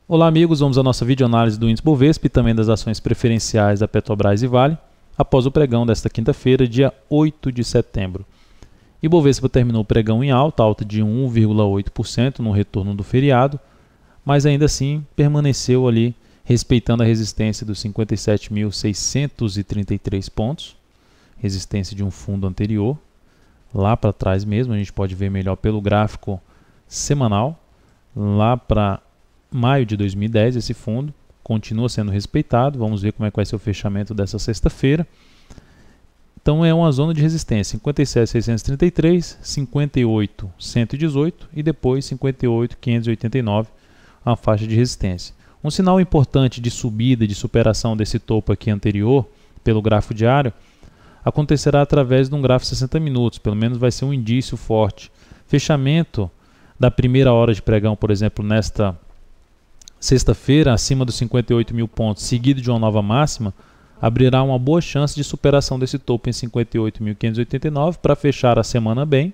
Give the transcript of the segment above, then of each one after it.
Olá amigos, vamos à nossa videoanálise do índice Bovespa e também das ações preferenciais da Petrobras e Vale, após o pregão desta quinta-feira, dia 8 de setembro. Ibovespa terminou o pregão em alta de 1,8% no retorno do feriado, mas ainda assim permaneceu ali respeitando a resistência dos 57.633 pontos, resistência de um fundo anterior, lá para trás mesmo, a gente pode ver melhor pelo gráfico semanal, lá para maio de 2010, esse fundo continua sendo respeitado. Vamos ver como é que vai ser o fechamento dessa sexta-feira. Então é uma zona de resistência, 57.633, 58.118 e depois 58.589, uma faixa de resistência. Um sinal importante de subida, de superação desse topo aqui anterior, pelo gráfico diário, acontecerá através de um gráfico 60 minutos, pelo menos vai ser um indício forte. Fechamento da primeira hora de pregão, por exemplo, nesta sexta-feira, acima dos 58 mil pontos, seguido de uma nova máxima, abrirá uma boa chance de superação desse topo em 58.589 para fechar a semana bem,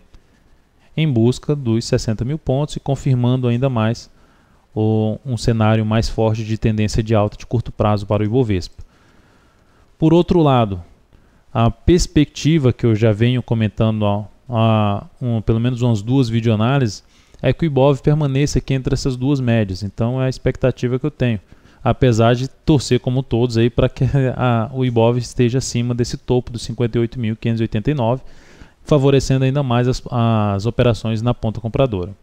em busca dos 60 mil pontos e confirmando ainda mais um cenário mais forte de tendência de alta de curto prazo para o Ibovespa. Por outro lado, a perspectiva que eu já venho comentando pelo menos umas duas videoanálises é que o Ibov permaneça aqui entre essas duas médias. Então é a expectativa que eu tenho, apesar de torcer como todos aí para que o Ibov esteja acima desse topo dos 58.589, favorecendo ainda mais as operações na ponta compradora.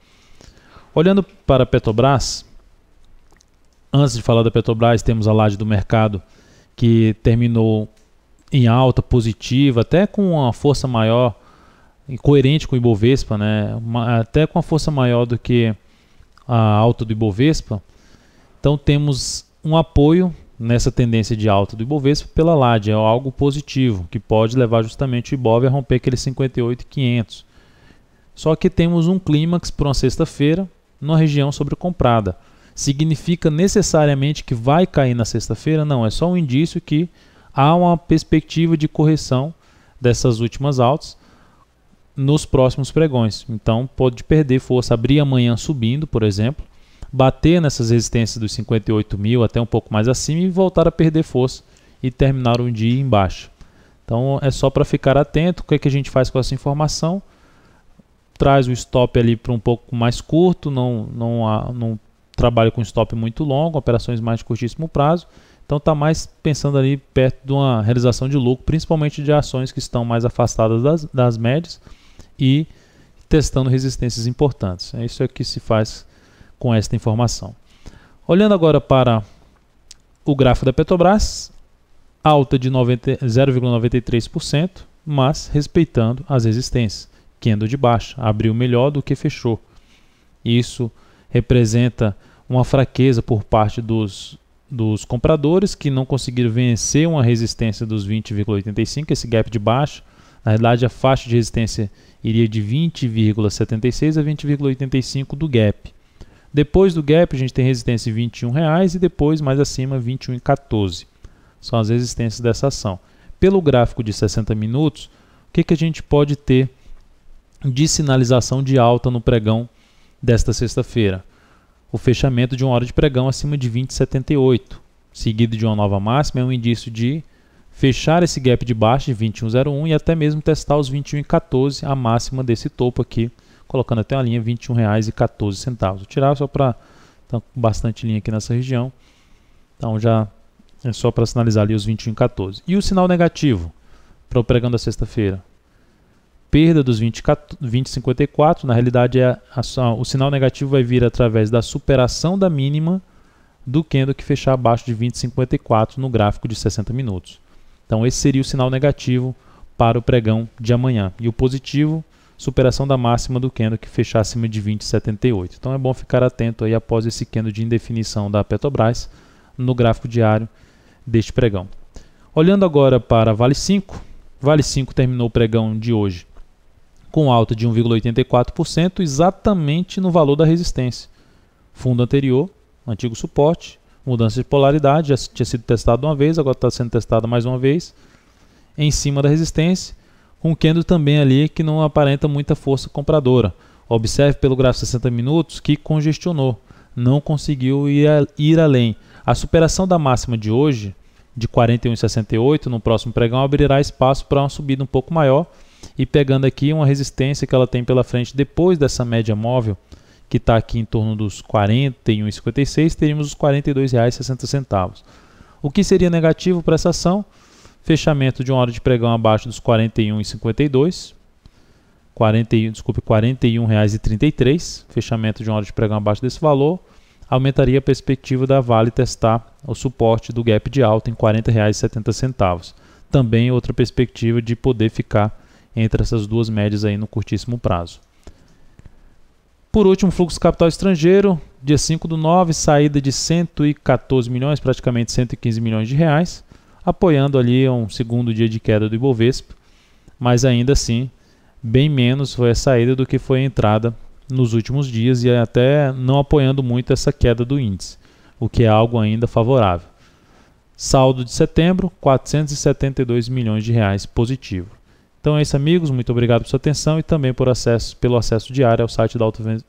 Olhando para a Petrobras, antes de falar da Petrobras, temos a laje do mercado que terminou em alta positiva, até com uma força maior, coerente com o Ibovespa, né? Até com a força maior do que a alta do Ibovespa. Então temos um apoio nessa tendência de alta do Ibovespa pela LAD, é algo positivo, que pode levar justamente o Ibov a romper aquele 58.500. Só que temos um clímax para uma sexta-feira, numa região sobrecomprada. Significa necessariamente que vai cair na sexta-feira? Não, é só um indício que há uma perspectiva de correção dessas últimas altas nos próximos pregões. Então pode perder força, abrir amanhã subindo, por exemplo, bater nessas resistências dos 58 mil até um pouco mais acima e voltar a perder força e terminar um dia em baixa. Então é só para ficar atento. O que é que a gente faz com essa informação? Traz o stop ali para um pouco mais curto, não trabalha com stop muito longo, operações mais de curtíssimo prazo. Então está mais pensando ali perto de uma realização de lucro, principalmente de ações que estão mais afastadas das médias e testando resistências importantes. É isso que se faz com esta informação. Olhando agora para o gráfico da Petrobras, alta de 0,93%, mas respeitando as resistências. Candle de baixa, abriu melhor do que fechou. Isso representa uma fraqueza por parte dos compradores que não conseguiram vencer uma resistência dos 20,85, esse gap de baixa. Na verdade, a faixa de resistência iria de 20,76 a 20,85 do gap. Depois do gap, a gente tem resistência em R$ 21,00 e depois, mais acima, R$ 21,14. São as resistências dessa ação. Pelo gráfico de 60 minutos, o que a gente pode ter de sinalização de alta no pregão desta sexta-feira? O fechamento de uma hora de pregão acima de 20,78, seguido de uma nova máxima, é um indício de fechar esse gap de baixa de 21,01 e até mesmo testar os 21,14, a máxima desse topo aqui, colocando até uma linha R$ 21,14. Vou tirar só para tá bastante linha aqui nessa região. Então já é só para sinalizar ali os 21,14. E o sinal negativo para o pregão da sexta-feira? Perda dos 20,54, na realidade o sinal negativo vai vir através da superação da mínima do candle que fechar abaixo de 20,54 no gráfico de 60 minutos. Então esse seria o sinal negativo para o pregão de amanhã. E o positivo, superação da máxima do candle que fechar acima de 20,78. Então é bom ficar atento aí após esse candle de indefinição da Petrobras no gráfico diário deste pregão. Olhando agora para Vale 5, Vale 5 terminou o pregão de hoje com alta de 1,84%, exatamente no valor da resistência. Fundo anterior, antigo suporte, mudança de polaridade, já tinha sido testado uma vez, agora está sendo testado mais uma vez, em cima da resistência, com o candle também ali que não aparenta muita força compradora. Observe pelo gráfico 60 minutos que congestionou. não conseguiu ir além. A superação da máxima de hoje, de 41,68, no próximo pregão abrirá espaço para uma subida um pouco maior, e pegando aqui uma resistência que ela tem pela frente depois dessa média móvel, que está aqui em torno dos 41,56, teríamos os R$ 42,60. O que seria negativo para essa ação? Fechamento de uma hora de pregão abaixo dos 41,52, R$ 41,33, fechamento de uma hora de pregão abaixo desse valor, aumentaria a perspectiva da Vale testar o suporte do gap de alta em R$ 40,70. Também outra perspectiva de poder ficar entre essas duas médias aí no curtíssimo prazo. Por último, fluxo de capital estrangeiro, dia 5/9, saída de 114 milhões, praticamente 115 milhões de reais, apoiando ali um segundo dia de queda do Ibovespa, mas ainda assim, bem menos foi a saída do que foi a entrada nos últimos dias e até não apoiando muito essa queda do índice, o que é algo ainda favorável. Saldo de setembro, 472 milhões de reais positivo. Então é isso, amigos, muito obrigado por sua atenção e também pelo acesso diário ao site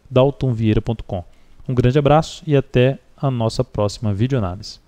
daltonvieira.com. Um grande abraço e até a nossa próxima videoanálise.